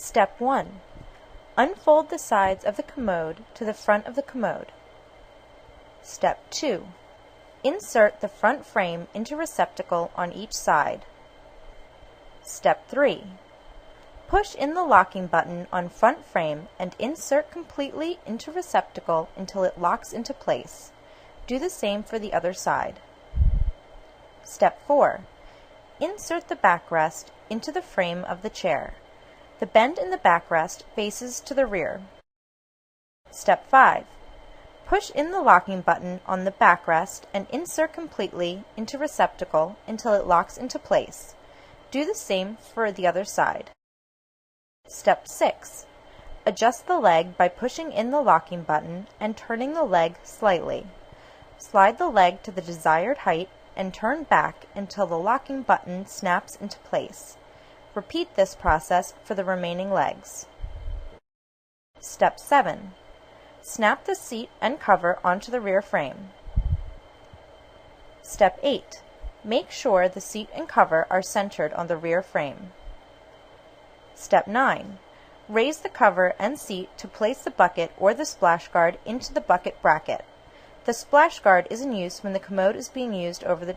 Step 1. Unfold the sides of the commode to the front of the commode. Step 2. Insert the front frame into receptacle on each side. Step 3. Push in the locking button on front frame and insert completely into receptacle until it locks into place. Do the same for the other side. Step 4. Insert the backrest into the frame of the chair. The bend in the backrest faces to the rear. Step 5. Push in the locking button on the backrest and insert completely into receptacle until it locks into place. Do the same for the other side. Step 6. Adjust the leg by pushing in the locking button and turning the leg slightly. Slide the leg to the desired height and turn back until the locking button snaps into place. Repeat this process for the remaining legs. Step 7. Snap the seat and cover onto the rear frame. Step 8. Make sure the seat and cover are centered on the rear frame. Step 9. Raise the cover and seat to place the bucket or the splash guard into the bucket bracket. The splash guard is in use when the commode is being used over the